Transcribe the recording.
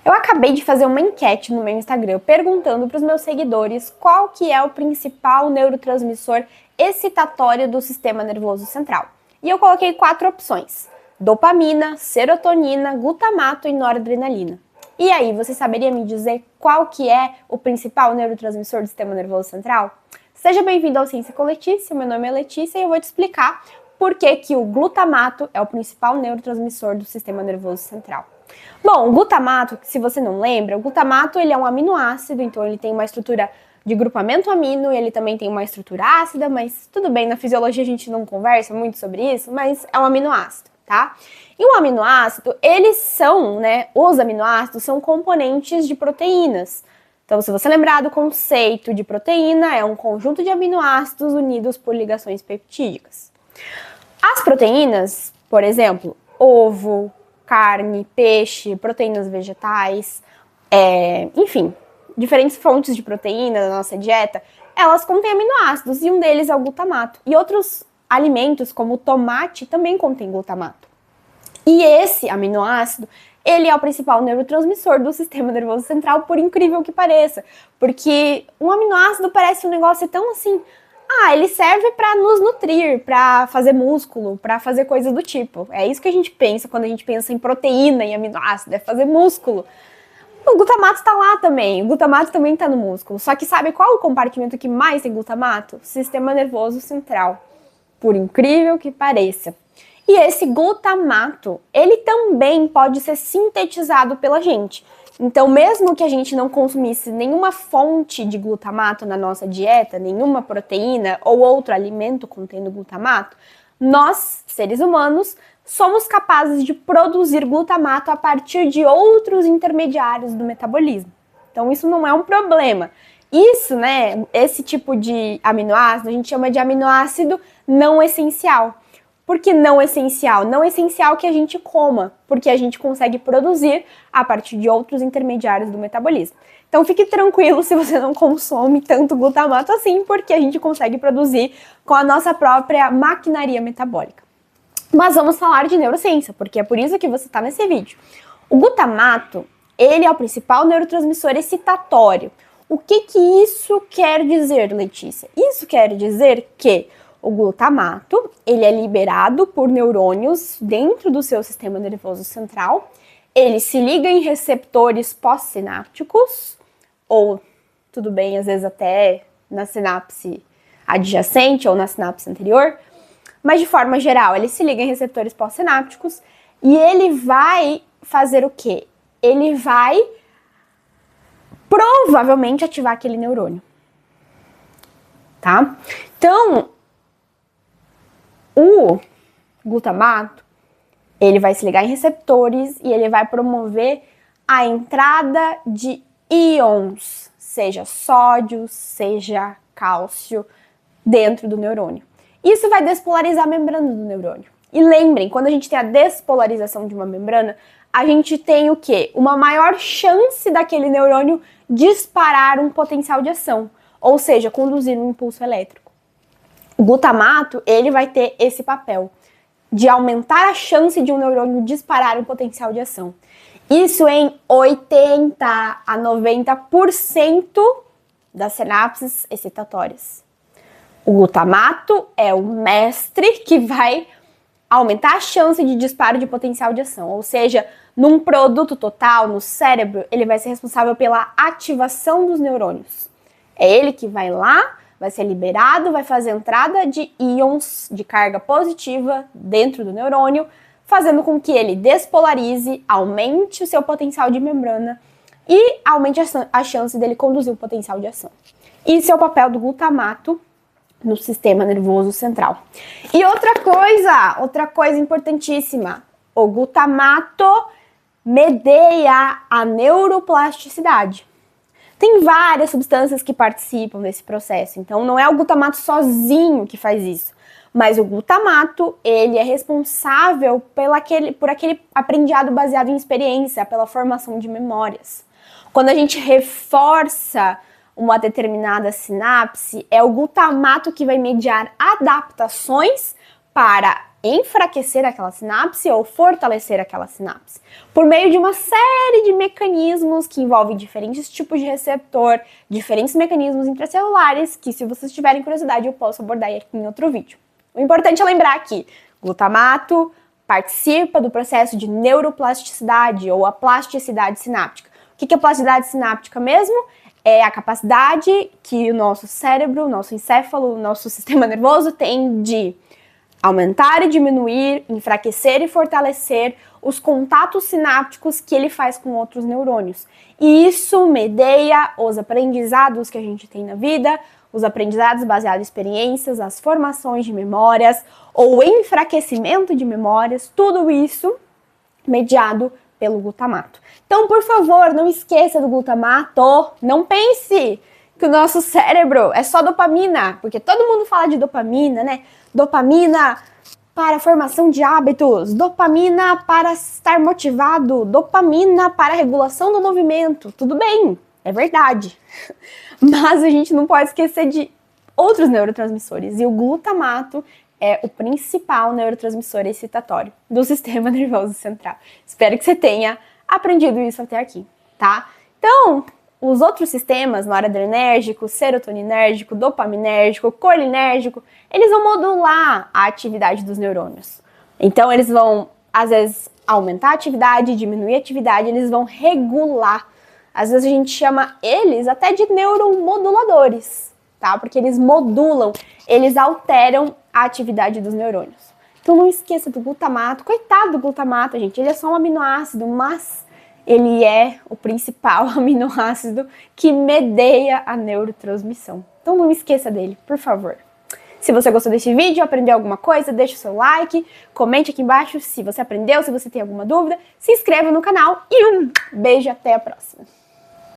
Eu acabei de fazer uma enquete no meu Instagram perguntando para os meus seguidores qual que é o principal neurotransmissor excitatório do sistema nervoso central. E eu coloquei 4 opções: dopamina, serotonina, glutamato e noradrenalina. E aí, você saberia me dizer qual que é o principal neurotransmissor do sistema nervoso central? Seja bem-vindo ao Ciência com Letícia, meu nome é Letícia e eu vou te explicar por que o glutamato é o principal neurotransmissor do sistema nervoso central. Bom, o glutamato, se você não lembra, o glutamato ele é um aminoácido, então ele tem uma estrutura de grupamento amino, ele também tem uma estrutura ácida, mas tudo bem, na fisiologia a gente não conversa muito sobre isso, mas é um aminoácido, tá? E um aminoácido, os aminoácidos são componentes de proteínas. Então, se você lembrar do conceito de proteína, é um conjunto de aminoácidos unidos por ligações peptídicas. As proteínas, por exemplo, ovo, carne, peixe, proteínas vegetais, enfim, diferentes fontes de proteína da nossa dieta, elas contêm aminoácidos e um deles é o glutamato. E outros alimentos, como o tomate, também contém glutamato. E esse aminoácido, ele é o principal neurotransmissor do sistema nervoso central, por incrível que pareça. Porque um aminoácido parece um negócio tão assim... ele serve para nos nutrir, para fazer músculo, para fazer coisas do tipo. É isso que a gente pensa quando a gente pensa em proteína e aminoácido, é fazer músculo. O glutamato está lá também, o glutamato também está no músculo. Só que sabe qual o compartimento que mais tem glutamato? O sistema nervoso central. Por incrível que pareça. E esse glutamato, ele também pode ser sintetizado pela gente. Então, mesmo que a gente não consumisse nenhuma fonte de glutamato na nossa dieta, nenhuma proteína ou outro alimento contendo glutamato, nós, seres humanos, somos capazes de produzir glutamato a partir de outros intermediários do metabolismo. Então, isso não é um problema. Isso, esse tipo de aminoácido, a gente chama de aminoácido não essencial. Por que não essencial? Não essencial que a gente coma, porque a gente consegue produzir a partir de outros intermediários do metabolismo. Então fique tranquilo se você não consome tanto glutamato assim, porque a gente consegue produzir com a nossa própria maquinaria metabólica. Mas vamos falar de neurociência, porque é por isso que você está nesse vídeo. O glutamato, ele é o principal neurotransmissor excitatório. O que isso quer dizer, Letícia? Isso quer dizer que o glutamato, ele é liberado por neurônios dentro do seu sistema nervoso central. Ele se liga em receptores pós-sinápticos, ou, tudo bem, às vezes até na sinapse adjacente ou na sinapse anterior. Mas, de forma geral, ele se liga em receptores pós-sinápticos e ele vai fazer o quê? Ele vai provavelmente ativar aquele neurônio. Tá? Então, o glutamato, ele vai se ligar em receptores e ele vai promover a entrada de íons, seja sódio, seja cálcio, dentro do neurônio. Isso vai despolarizar a membrana do neurônio. E lembrem, quando a gente tem a despolarização de uma membrana, a gente tem o quê? Uma maior chance daquele neurônio disparar um potencial de ação, ou seja, conduzir um impulso elétrico. O glutamato, ele vai ter esse papel de aumentar a chance de um neurônio disparar um potencial de ação. Isso em 80 a 90% das sinapses excitatórias. O glutamato é o mestre que vai aumentar a chance de disparo de potencial de ação, ou seja, num produto total, no cérebro, ele vai ser responsável pela ativação dos neurônios. É ele que vai lá, vai ser liberado, vai fazer entrada de íons de carga positiva dentro do neurônio, fazendo com que ele despolarize, aumente o seu potencial de membrana e aumente a chance dele conduzir o potencial de ação. Isso é o papel do glutamato no sistema nervoso central. E outra coisa importantíssima, o glutamato medeia a neuroplasticidade. Tem várias substâncias que participam desse processo, então não é o glutamato sozinho que faz isso, mas o glutamato, ele é responsável por aquele aprendizado baseado em experiência, pela formação de memórias. Quando a gente reforça uma determinada sinapse, é o glutamato que vai mediar adaptações para enfraquecer aquela sinapse ou fortalecer aquela sinapse, por meio de uma série de mecanismos que envolvem diferentes tipos de receptor, diferentes mecanismos intracelulares, que se vocês tiverem curiosidade eu posso abordar aqui em outro vídeo. O importante é lembrar que glutamato participa do processo de neuroplasticidade ou a plasticidade sináptica. O que é plasticidade sináptica mesmo? É a capacidade que o nosso cérebro, o nosso encéfalo, o nosso sistema nervoso tem de aumentar e diminuir, enfraquecer e fortalecer os contatos sinápticos que ele faz com outros neurônios. E isso medeia os aprendizados que a gente tem na vida, os aprendizados baseados em experiências, as formações de memórias, ou o enfraquecimento de memórias, tudo isso mediado pelo glutamato. Então, por favor, não esqueça do glutamato, não pense que o nosso cérebro é só dopamina, porque todo mundo fala de dopamina, né? Dopamina para a formação de hábitos, dopamina para estar motivado, dopamina para a regulação do movimento. Tudo bem, é verdade. Mas a gente não pode esquecer de outros neurotransmissores. E o glutamato é o principal neurotransmissor excitatório do sistema nervoso central. Espero que você tenha aprendido isso até aqui, tá? Então, os outros sistemas, noradrenérgico, serotoninérgico, dopaminérgico, colinérgico, eles vão modular a atividade dos neurônios. Então, eles vão, às vezes, aumentar a atividade, diminuir a atividade, eles vão regular. Às vezes a gente chama eles até de neuromoduladores, tá? Porque eles modulam, eles alteram a atividade dos neurônios. Então, não esqueça do glutamato. Coitado do glutamato, gente, ele é só um aminoácido, mas ele é o principal aminoácido que medeia a neurotransmissão. Então não esqueça dele, por favor. Se você gostou desse vídeo, aprendeu alguma coisa, deixa o seu like, comente aqui embaixo se você aprendeu, se você tem alguma dúvida, se inscreva no canal e um beijo, até a próxima.